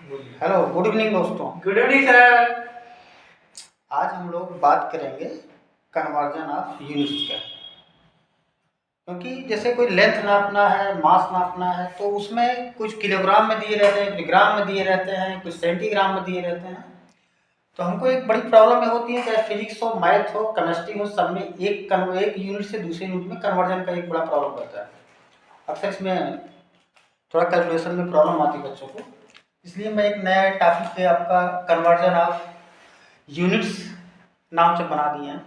Hello, good evening दोस्तों। Good evening sir. आज हम लोग बात करेंगे कन्वर्जन ऑफ यूनिट्स का। क्योंकि जैसे कोई लेंथ नापना है, मास नापना है, तो उसमें कुछ किलोग्राम में दिए रहते हैं, ग्राम में दिए रहते हैं, कुछ सेंटीग्राम में दिए रहते हैं। तो हमको एक बड़ी प्रॉब्लम होती है, चाहे फिजिक्स हो, मैथ हो, केमिस्ट्री हो, सब में एक यूनिट से दूसरे यूनिट में कन्वर्जन का एक बड़ा प्रॉब्लम रहता है। अक्सर इसमें थोड़ा कैलकुलेशन में प्रॉब्लम आती है बच्चों को। इसलिए मैं एक नया टॉपिक पे आपका कन्वर्जन ऑफ यूनिट्स नाम से बना दिए हैं।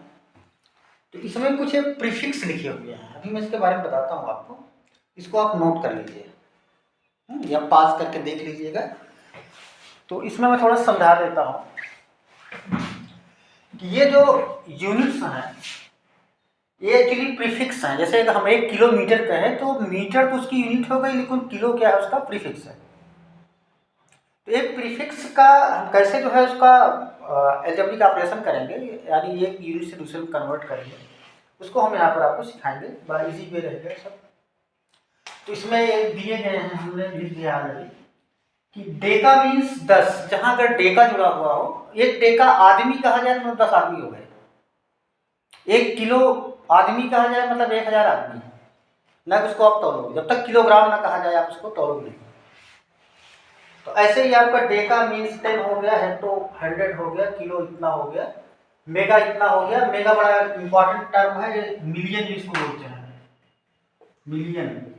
तो इसमें कुछ प्रीफिक्स लिखे हुए हैं, अभी मैं इसके बारे में बताता हूँ आपको। इसको आप नोट कर लीजिए या पास करके देख लीजिएगा। तो इसमें मैं थोड़ा समझा देता हूँ कि ये जो यूनिट्स हैं ये एक्चुअली प्रीफिक्स हैं। जैसे अगर हम 1 किलोमीटर कहें तो मीटर तो उसकी यूनिट हो गई, लेकिन किलो क्या है, उसका प्रीफिक्स है। तो एक प्रीफिक्स का हम कैसे जो है उसका एल्जेब्रिक ऑपरेशन करेंगे, यानी एक यूनिट से दूसरे में कन्वर्ट करेंगे, उसको हम यहाँ पर आपको सिखाएंगे। बड़ा इजी वे रहेगा सब। तो इसमें दिए गए हैं, हमने लिख दिया ऑलरेडी कि डेका मीन्स 10। जहाँ अगर डेका जुड़ा हुआ हो, एक डेका आदमी कहा जाए तो 10 आदमी हो गए। 1 किलो आदमी कहा जाए मतलब 1000 आदमी, ना कि उसको आप तोलोगे। जब तक किलोग्राम ना कहा जाए आप उसको तोलोगे नहीं। तो ऐसे ही आपका डेका मीन्स 10 हो गया, हेक्टो 100 हो गया, किलो इतना हो गया, मेगा इतना हो गया। मेगा बड़ा इंपॉर्टेंट टर्म है, मिलियन जिसको बोलते हैं, मिलियन।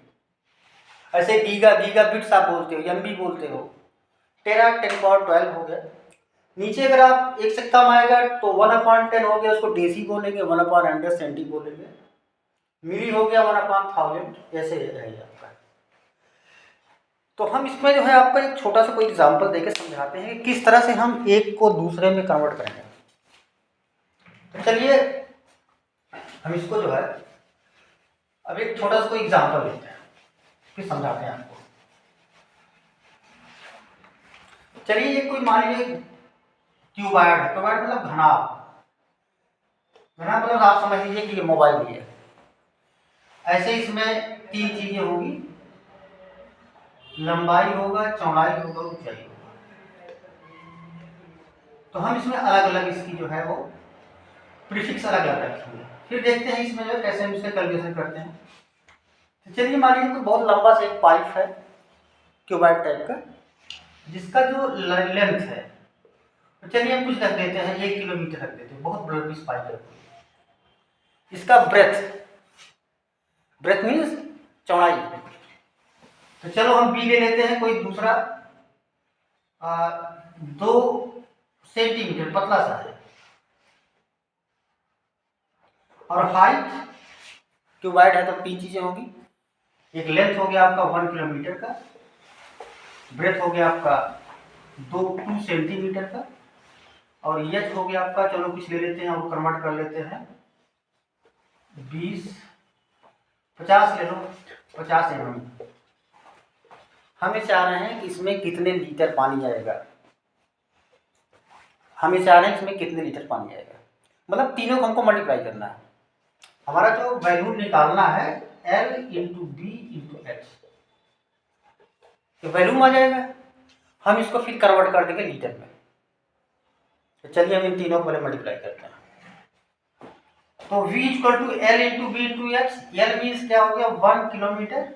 ऐसे गीगा, गीगा बिट्स आप बोलते हो, एमबी बोलते हो। टेरा 10^12 हो गया। नीचे अगर आप एक से कम आएगा तो 1/10 हो गया, उसको डेसी बोलेंगे, 1/100 सेंटी बोलेंगे। मिली हो गया 1/1000, ऐसे रहेगा आपका। तो हम इसमें जो है आपका एक छोटा सा कोई एग्जांपल देके समझाते हैं कि किस तरह से हम एक को दूसरे में कन्वर्ट करेंगे। तो चलिए हम इसको जो है अब एक छोटा सा कोई एग्जांपल लेते हैं, फिर समझाते हैं आपको। चलिए ये कोई मान लीजिए क्यूबॉइड है। क्यूबॉइड मतलब घनाभ। घनाभ मतलब आप समझ लीजिए कि ये मोबाइल भी है। ऐसे इसमें 3 चीजें होगी, लंबाई होगा, चौड़ाई होगा, ऊंचाई होगा। तो हम इसमें अलग अलग इसकी जो है वो प्रीफिक्स अलग अलग रखेंगे। फिर देखते हैं इसमें जो कैसे हम इसका कैलकुलेशन करते हैं। तो चलिए मान लीजिए कोई बहुत लंबा सा एक पाइप है क्यूबॉइड टाइप का, जिसका जो लेंथ है, तो चलिए हम कुछ रख देते हैं, 1 किलोमीटर रख देते हैं, बहुत बड़ा पीस पाइप है। इसका ब्रेथ, ब्रेथ मीन्स चौड़ाई। तो चलो हम बी ले लेते हैं, कोई दूसरा 2 सेंटीमीटर पतला सा है। और हाइट क्यूबॉइड है तो 3 चीजें होगी। एक लेंथ हो गया आपका 1 किलोमीटर का, ब्रेथ हो गया आपका 2 सेंटीमीटर का, और एच हो गया आपका, चलो कुछ ले लेते हैं और कन्वर्ट कर लेते हैं 20 50 ले लो, 50 mm। हम ये चाह रहे हैं कि इसमें कितने लीटर पानी आएगा। हम ये चाह रहे हैं इसमें कितने लीटर पानी आएगा, मतलब तीनों को हमको मल्टीप्लाई करना है। हमारा जो वैल्यू निकालना है L into B into H, तो वैल्यू आ जाएगा। हम इसको फिर कन्वर्ट कर देंगे लीटर में। तो चलिए हम इन तीनों को पहले मल्टीप्लाई करते हैं। तो V equal to L into B into H. L means क्या हो गया 1 किलोमीटर,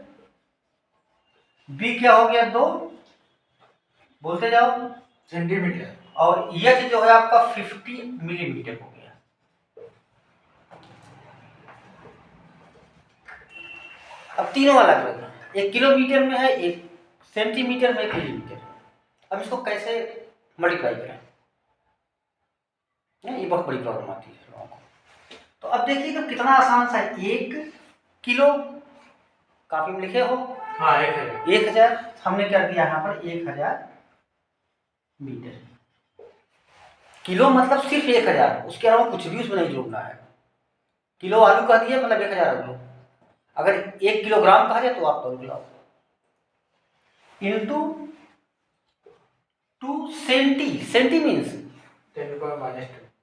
B क्या हो गया 2, बोलते जाओ, सेंटीमीटर, और H जो है आपका 50 मिलीमीटर हो गया। अब तीनों अलग अलग है, 1 किलोमीटर में है, 1 सेंटीमीटर में, 1 मिलीमीटर। अब इसको कैसे मल्टीप्लाई करें, ये बहुत बड़ी प्रॉब्लम आती है लोगों को। तो अब देखिए तो कितना आसान सा है। 1 किलो, काफी में लिखे हो, हाँ 1000। 1000 हमने कर दिया यहाँ पर 1000 मीटर। किलो मतलब सिर्फ 1000, उसके अलावा कुछ भी उसमें नहीं जोड़ना है। किलो आलू कह दिया मतलब 1000 आलू। अगर 1 किलोग्राम कहा जाए तो आप तोल लाओ, into 2 centi. Centi means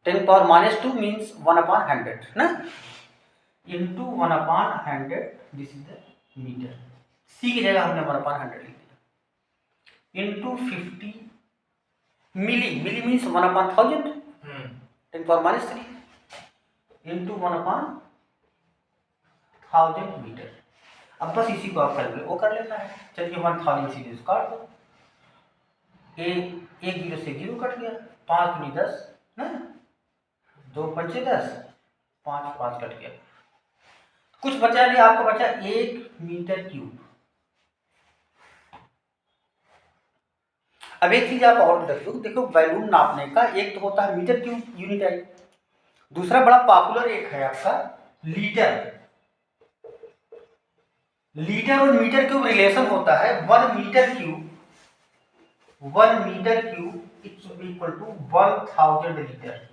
10^-2 means 1/100 ना, into 1/100, this is the metre. C की जगह हमने 1/100 लिख दिया। Into 50 milli, milli means 1/1000 10⁻³ into 1/1000 metre. अब बस इसी को आप कर लो, वो कर लेना है। चलिए 1000 सीधे काट दो, एक 0 से 0 कट गया, 5 दूनी 10 ना, 2 पंचे 10, 5 5 कट गया, कुछ बचा नहीं, आपको बचा 1 मीटर क्यूब। अब एक चीज आप और रख दो, देखो वॉल्यूम नापने का एक तो होता है मीटर क्यूब यूनिट है, दूसरा बड़ा पॉपुलर एक है आपका लीटर। लीटर और मीटर क्यूब रिलेशन होता है 1 metre cube it should be equal to 1000 litre.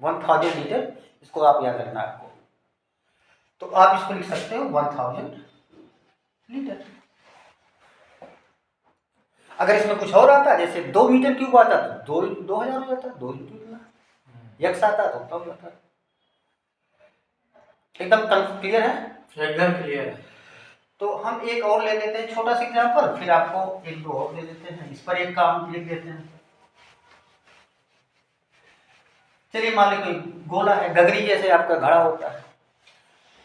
1000 litre, इसको आप याद रखना आपको। तो आप इसको लिख सकते हो 1000 लीटर। अगर इसमें कुछ और आता, जैसे 2 मीटर क्यूब आता तो 2000 हो जाता, 2 इंटू यक्स आता तो हो जाता। एकदम क्लियर है? एकदम क्लियर है। तो हम एक और ले लेते हैं छोटा सा एग्जांपल, फिर आपको एक दो और ले लेते हैं, इस पर एक काम लिख देते हैं। चलिए मान लीजिए कोई गोला है, गगरी जैसे आपका घड़ा होता है।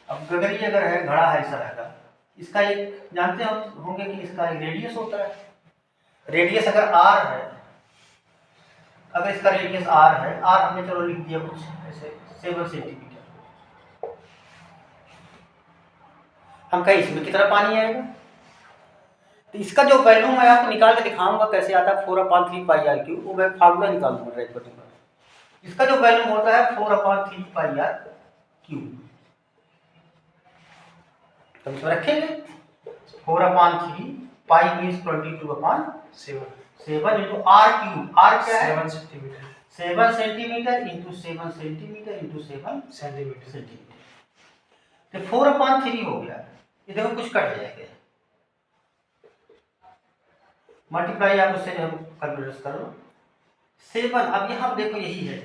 अब गगरी अगर है, घड़ा है इस तरह का, इसका एक जानते होंगे कि इसका एक रेडियस होता है। रेडियस अगर आर है, अगर इसका रेडियस आर है, आर हमने चलो लिख दिया कुछ ऐसे 7 सेंटीमीटर। हम कहें इसमें कितना पानी आएगा, तो इसका जो वैल्यू मैं आपको निकाल के दिखाऊंगा कैसे आता है 4/3πr³, वो मैं फार्मूला निकालूंगा राइट बटन पर। इसका जो वैल्यू होता है 4/3πr³। तो इसमें रखेंगे 4/3 पाई मीन्स 22/7 इंटू r³ r क्या है 7 centimetre 7 centimetre into 7 centimetre into 7 centimetre. तो 4/3 हो गया, ये देखो कुछ कट जाएगा, मल्टीप्लाई आप उससे हम कैलकुलेट कर लो 7। अब यहाँ देखो यही है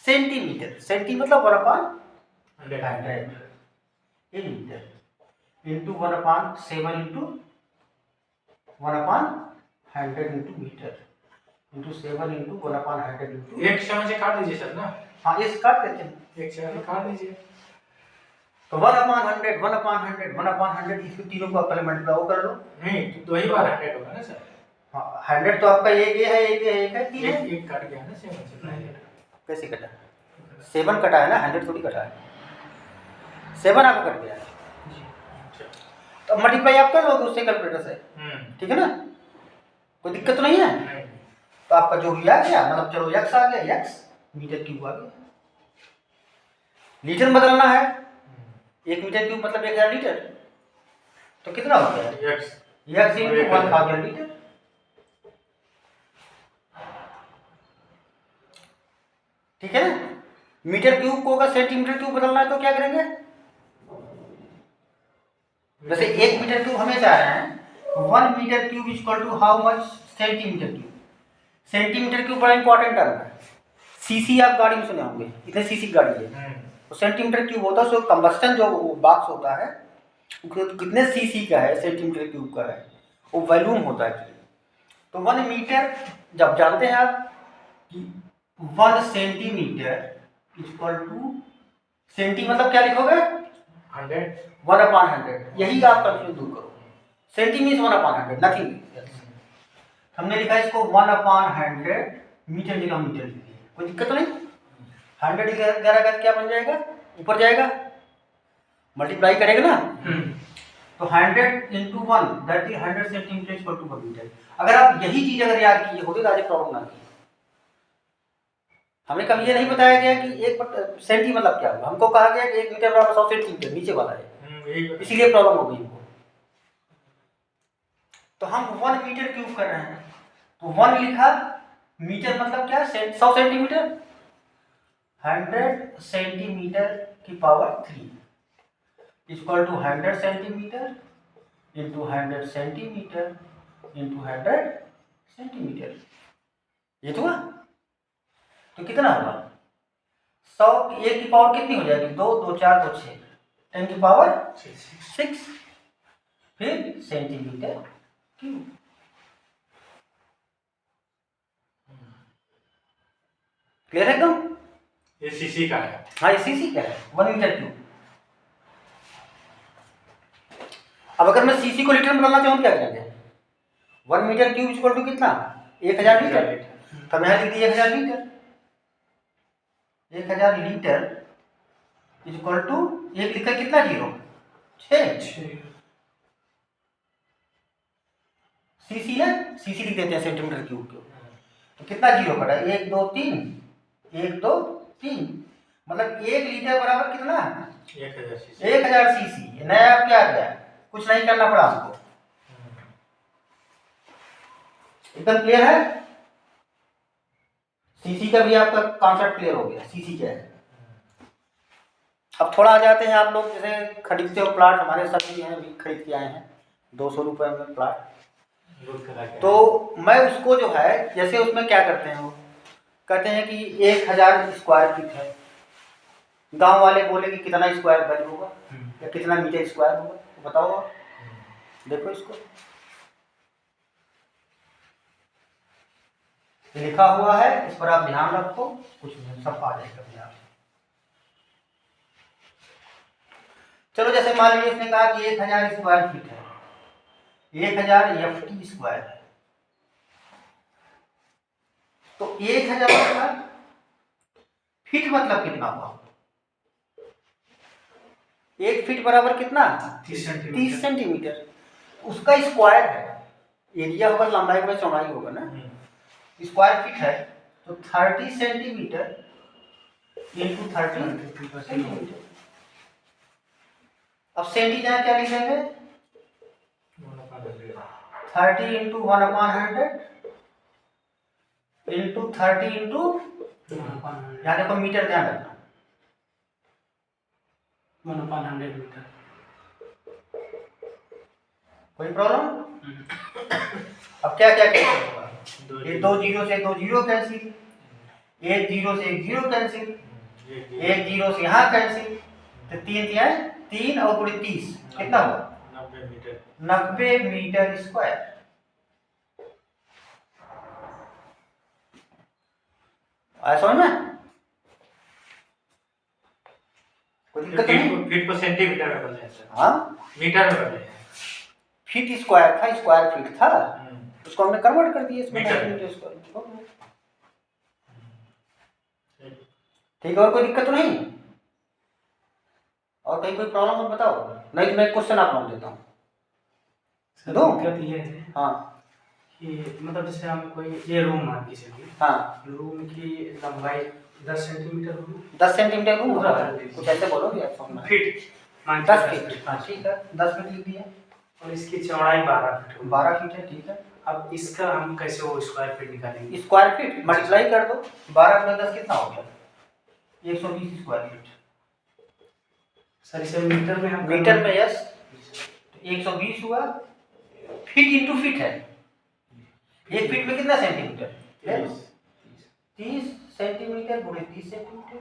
सेंटीमीटर, सेंटी मतलब 1/100 metre into 1/7 into 1/100 into metre into 7 into 1/100 into एक समय से काट दीजिए सर ना। हाँ इस काट देते हैं, एक समय से काट दीजिए। तो 1/100 1/100 1/100 इसको तीनों को पहले मल्टीप्लाई कर लो। नहीं तो 2 ही बार 100 होगा ना सर। हाँ 100 तो आपका एक ये है, एक ये है, एक है, तीन है। एक कट गया ना 7 से। कैसे कटा? 7 कटा है ना, 100 थोड़ी कटा है, 7 आपको कट गया है। तो मल्टीप्लाई आप कर लोगे उससे कैलकुलेटर से, ठीक है ना, कोई दिक्कत तो नहीं है। तो आपका जो भी आ गया, मतलब चलो यक्स आ गया, यक्स मीटर क्यूब आ गया। लीटर बदलना है, 1 मीटर क्यूब मतलब 1000 लीटर, तो कितना हो गया यक्स इंटू 1000 लीटर। ठीक है ना, मीटर क्यूब को अगर सेंटीमीटर क्यूब बदलना है तो क्या करेंगे, जैसे 1 मीटर क्यूब हमें चाह रहे हैं 1 metre cube equal to how much centimetre cube. Centimetre cube बड़ा इंपॉर्टेंट टर्म है। सीसी आप गाड़ी में सुने होंगे, इतने सीसी गाड़ी है, तो सेंटीमीटर क्यूब होता है, सो कंबस्टन जो बॉक्स होता है कितने सीसी का है, सेंटीमीटर क्यूब का है, वो वॉल्यूम होता है। तो 1 मीटर जब जानते हैं आप कि 1 सेंटीमीटर इक्वल टू, सेंटी मतलब क्या लिखोगे 1/100, यही आप कंफ्यूज दूर करो। Centi means 1/100 nothing. हमने लिखा इसको 1/100 मीटर जगह मीटर लिख दिया, कोई दिक्कत तो नहीं। 100 11 क्या बन जाएगा, ऊपर जाएगा, मल्टीप्लाई करेगा ना, तो 100 into 1 that is 100 centimetre equal to 1 metre. अगर आप यही चीज अगर याद किए होते तो आज प्रॉब्लम ना की। हमें कभी ये नहीं बताया गया कि 1 सेंटी मतलब क्या होगा, हमको कहा गया कि 1 मीटर बराबर 100 सेंटीमीटर, नीचे वाला है, इसीलिए प्रॉब्लम हो गई हमको। तो हम 1 मीटर क्यूब कर रहे हैं, तो 1 लिखा, मीटर मतलब क्या 100 सेंटीमीटर, 100 सेंटीमीटर की power 3 equal to 100 centimetre into 100 centimetre into 100 centimetre. ये तो हुआ, तो कितना होगा 100 की 1 की पावर कितनी हो जाएगी, 2 2 4 2 6 10 की पावर 6, फिर सेंटीमीटर क्यूब। क्लियर है एकदम? ये सीसी का है। हाँ, ये सीसी क्या है? 1 मीटर क्यूब। अब अगर मैं सीसी को लीटर में बदलना चाहूँ क्या करेंगे? 1 मीटर क्यूब इक्वल टू कितना? 1000 लीटर। तब यहाँ लिख दिए 1000 लीटर। 1000 लीटर इक्वल टू, एक लिखा कितना जीरो? 6। सीसी है, सीसी लिख देते हैं सेंटीमीटर क्यूब को। तो कितना जीरो कटा? 1 2 3, 1 2 3, मतलब 1 लीटर बराबर कितना? 1000 सीसी। 1000 सीसी। नया आप क्या आ गया? कुछ नहीं करना पड़ा हमको। एकदम क्लियर है? सीसी का भी आपका कॉन्सेप्ट क्लियर हो गया, सीसी क्या है। अब थोड़ा आ जाते हैं आप लोग, जैसे खरीदते हो प्लाट, हमारे साथ भी हैं, अभी खरीद के आए हैं 200 रुपये में प्लाट। तो मैं उसको जो है, जैसे उसमें क्या करते हैं, वो कहते हैं कि 1000 स्क्वायर फीट है। गांव वाले बोले कि कितना स्क्वायर गज होगा या कितना मीटर स्क्वायर होगा, तो बताओ आप। देखो इसको लिखा हुआ है, इस पर आप ध्यान रखो, कुछ नहीं, सब आ जाएगा अपने आप। चलो जैसे मान लीजिए इसने कहा कि 1000 स्क्वायर फीट है, 1000 FT स्क्वायर है। तो 1000 फीट मतलब कितना हुआ? 1 फीट बराबर कितना? 30 सेंटीमीटर। उसका स्क्वायर है, एरिया होगा लंबाई में चौड़ाई होगा ना, स्क्वायर फीट है, तो 30 सेंटीमीटर इंटू 30 सेंटीमीटर। अब सेंटी जहाँ क्या लिखेंगे? 30 इंटू 1/100 इंटू 30 इंटू, यहाँ देखो मीटर ध्यान रखना, 1/100 मीटर। कोई प्रॉब्लम? अब क्या क्या कैंसिल होगा? ये 2 जीरो से 2 जीरो कैंसिल, 1 जीरो से 1 जीरो कैंसिल, 1 जीरो से यहाँ कैंसिल, तो 3 दिया है 3 और पूरे 30 कितना हुआ? 90 मीटर। 90 metre square. आया समझ में? कोई दिक्कत नहीं? फीट को सेंटीमीटर में बदले हैं सर। हाँ, मीटर में बदले हैं। फीट स्क्वायर था, स्क्वायर फीट था, उसको हमने कन्वर्ट कर दिया इसमें मीटर। Metre square. ठीक है, और कोई दिक्कत तो नहीं? और कहीं कोई प्रॉब्लम हो बताओ, नहीं तो मैं क्वेश्चन आप लोग देता हूँ। दो? दिक्कत ये है हाँ कि मतलब जैसे हम कोई ये रूम मान के चलिए, हाँ, रूम की लंबाई 10 सेंटीमीटर होगी, 10 सेंटीमीटर रूम होगा, पूरा कर कुछ ऐसे बोलोगे आप फोन में। फीट मान के 10 फीट, हाँ ठीक है, 10 फीट लिख दिया। और इसकी चौड़ाई 12 फीट होगी। 12 फीट है, ठीक है। अब इसका हम कैसे वो स्क्वायर फीट निकालेंगे? स्क्वायर फीट मल्टीप्लाई कर दो, 12 प्लस 10 कितना हो गया? 120 स्क्वायर फीट। सर इसे मीटर में हम मीटर में यस, 120 हुआ, फीट इंटू फीट है, एक फीट में कितना सेंटीमीटर? 30 सेंटीमीटर गुणे 30 सेंटीमीटर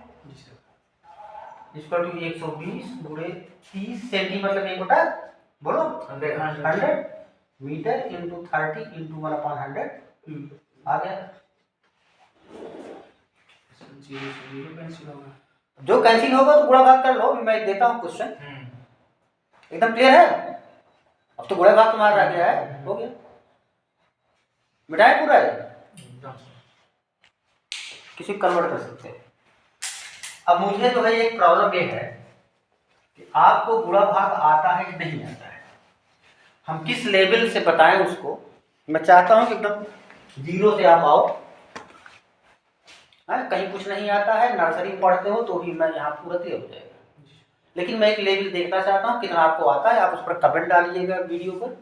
इक्वल टू 120 गुणे 30 सेंटी मतलब 1/, बोलो 100 मीटर इंटू 30 इंटू 1/100 आ गया। जीरो कैंसिल होगा। जो कैंसिल होगा तो गुणा भाग कर लो, मैं देता हूँ क्वेश्चन। एकदम क्लियर है? अब तो गुणा भाग तुम्हारा रह गया है, हो गया, मिटाए पूरा है, किसी कन्वर्ट कर सकते हैं। अब मुझे जो है एक प्रॉब्लम ये है कि आपको गुणा भाग आता है कि नहीं आता है, हम किस लेवल से बताएं उसको। मैं चाहता हूं कि एकदम जीरो से आप आओ, है कहीं कुछ नहीं आता है, नर्सरी पढ़ते हो तो भी मैं यहाँ पूरा क्लियर हो जाएगा, लेकिन मैं एक लेवल देखना चाहता हूँ कितना आपको आता है। आप उस पर कमेंट डालिएगा वीडियो पर।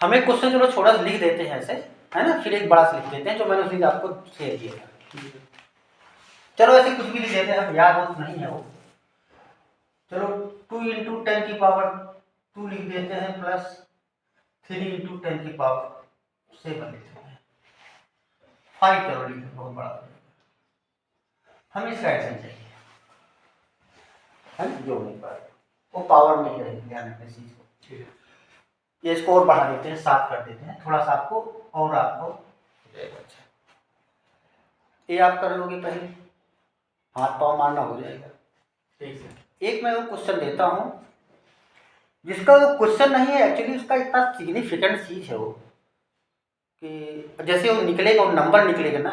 हम एक क्वेश्चन चलो छोटा सा लिख देते हैं ऐसे, है ना, फिर एक बड़ा सा लिख देते हैं जो मैंने उस दिन आपको शेयर किया था। चलो ऐसे कुछ भी लिख देते हैं, अब याद हो तो नहीं है वो। चलो 2 इंटू 10 की पावर 2 लिख देते हैं, प्लस 3 इंटू 10 की पावर 7 लिख देते हैं, 5 करोड़ लिख देते, बहुत बड़ा हो जाएगा। हमें इसका आंसर चाहिए, है जो नहीं पाए वो पावर नहीं रहेगी, ध्यान रखना इस चीज को। ये इसको और बढ़ा देते हैं, 7 कर देते हैं, थोड़ा सा आपको और आपको अच्छा ये आप कर लोगे पहले, हाथ पाँव मारना हो जाएगा। ठीक सर। एक मैं वो क्वेश्चन देता हूँ जिसका वो क्वेश्चन नहीं है एक्चुअली, उसका इतना सिग्निफिकेंट चीज़ है वो कि जैसे वो निकलेगा, वो नंबर निकलेगा ना,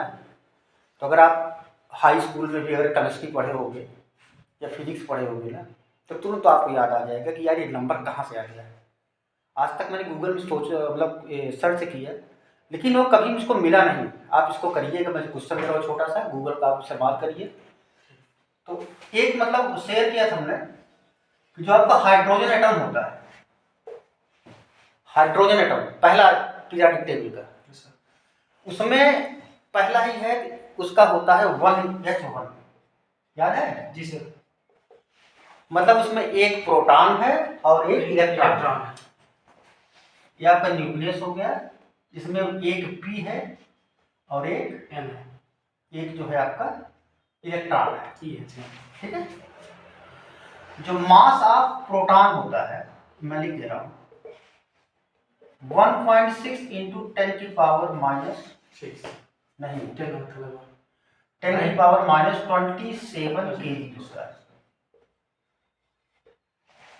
तो अगर आप हाई स्कूल में भी अगर केमिस्ट्री पढ़े होगे या फिजिक्स पढ़े होगे ना, तो तुरंत तो आपको याद आ जाएगा कि यार ये नंबर कहाँ से आ गया। आज तक मैंने गूगल में मतलब सर्च किया, लेकिन वो कभी मुझको मिला नहीं। आप इसको करिएगा, मैं क्वेश्चन दे रहा हूँ छोटा सा, गूगल का आप इस्तेमाल करिए। तो एक मतलब शेयर किया था हमने कि जो आपका हाइड्रोजन एटम होता है, हाइड्रोजन एटम पहला पीरियोडिक टेबल का, उसमें पहला ही है, उसका होता है 1H1, याद है? जी सर। मतलब उसमें एक प्रोटॉन है और एक इलेक्ट्रॉन है। ये आपका न्यूक्लियस हो गया, जिसमें एक पी है और एक एन है, एक जो है आपका इलेक्ट्रॉन है। ठीक है। जो मास ऑफ प्रोटॉन होता है, मैं लिख दे रहा हूँ 1.6 इंटू 10 की पावर माइनस 6 नहीं 10 की पावर माइनस 27 केजी उसका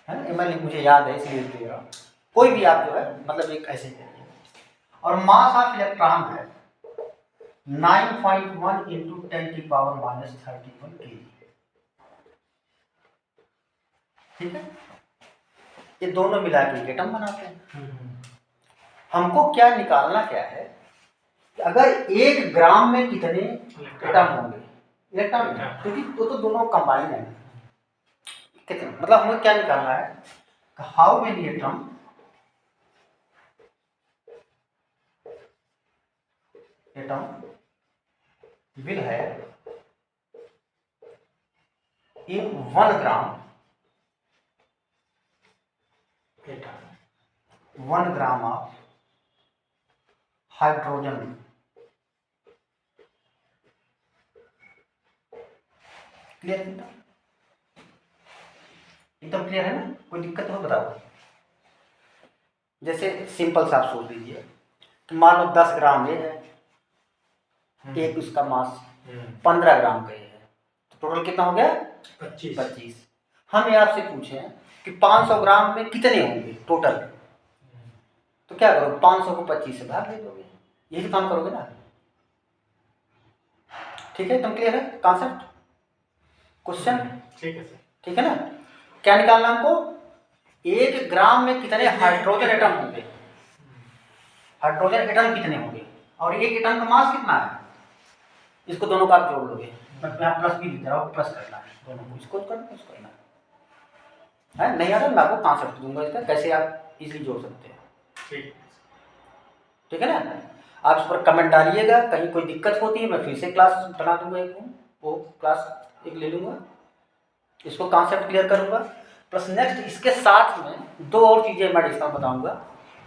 है ना। मैं मुझे याद है इसलिए लिख रहा हूँ। कोई भी आप जो है मतलब एक ऐसे करिए। और मास ऑफ इलेक्ट्रॉन है 9.1 इंटू 10 की पावर माइनस 31 केजी। ठीक है, ये दोनों मिला के एटम बनाते हैं। हमको क्या निकालना क्या है कि अगर 1 ग्राम में कितने एटम होंगे, इलेक्ट्रॉन, क्योंकि तो दोनों कंबाइन है कितने, मतलब हमें क्या निकालना है, how many atom will have in 1 gram 1 gram of hydrogen. Clear एकदम क्लियर है ना? कोई दिक्कत हो बताओ। जैसे सिंपल सा आप सोच लीजिए कि मान लो 10 ग्राम ये है, एक उसका मास 15 ग्राम का ये है, तो टोटल कितना हो गया 25। हम ये आपसे पूछें कि 500 ग्राम में कितने होंगे टोटल, तो क्या करोगे, 500 को 25 से भाग दे दोगे, यही काम करोगे ना। ठीक है, तुम क्लियर है कॉन्सेप्ट क्वेश्चन? ठीक है सर। ठीक है ना। क्या निकालना हमको, 1 ग्राम में कितने हाइड्रोजन एटम होंगे, हाइड्रोजन एटम कितने होंगे, और एक एटम का मास कितना है, इसको दोनों का जोड़ लोगे। मैं यहाँ प्लस भी लिख रहा हूँ, प्लस करना है दोनों को, इसको करना है इसको करना है। नहीं आता मैं आपको कॉन्सेप्ट दूंगा इसका, कैसे आप इजीली जोड़ सकते हैं। ठीक है ना। आप इस पर कमेंट डालिएगा, कहीं कोई दिक्कत होती है मैं फिर से क्लास बना दूंगा, एक वो क्लास एक ले लूँगा, इसको कॉन्सेप्ट क्लियर करूँगा। प्लस नेक्स्ट इसके साथ में 2 और चीज़ें मैं इसका बताऊँगा।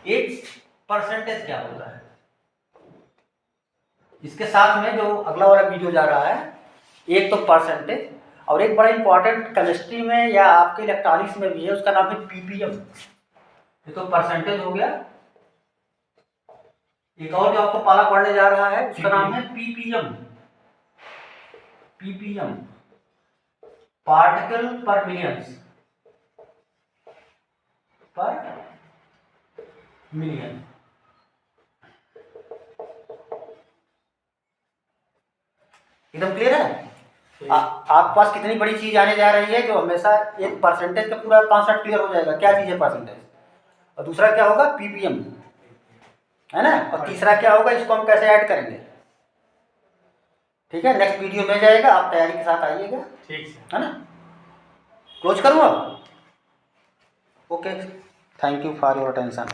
एक परसेंटेज क्या होता है, इसके साथ में जो अगला वाला वीडियो जा रहा है, एक तो परसेंटेज, और एक बड़ा इंपॉर्टेंट केमिस्ट्री में या आपके इलेक्ट्रॉनिक्स में भी है, उसका नाम है पीपीएम। ये तो परसेंटेज हो गया। एक और जो आपको पाला पढ़ने जा रहा है उसका नाम है पीपीएम। पीपीएम पार्टिकल पर मिलियन। एकदम क्लियर है? आपके पास कितनी बड़ी चीज आने जा रही है, जो हमेशा एक परसेंटेज का पूरा कॉन्सेप्ट क्लियर हो जाएगा, क्या चीज है परसेंटेज, और दूसरा क्या होगा पीपीएम, है ना, और तीसरा क्या होगा, इसको हम कैसे ऐड करेंगे। ठीक है, नेक्स्ट वीडियो में जाएगा, आप तैयारी के साथ आइएगा। ठीक है ना। क्लोज करूँ अब? Okay, thank you for your attention.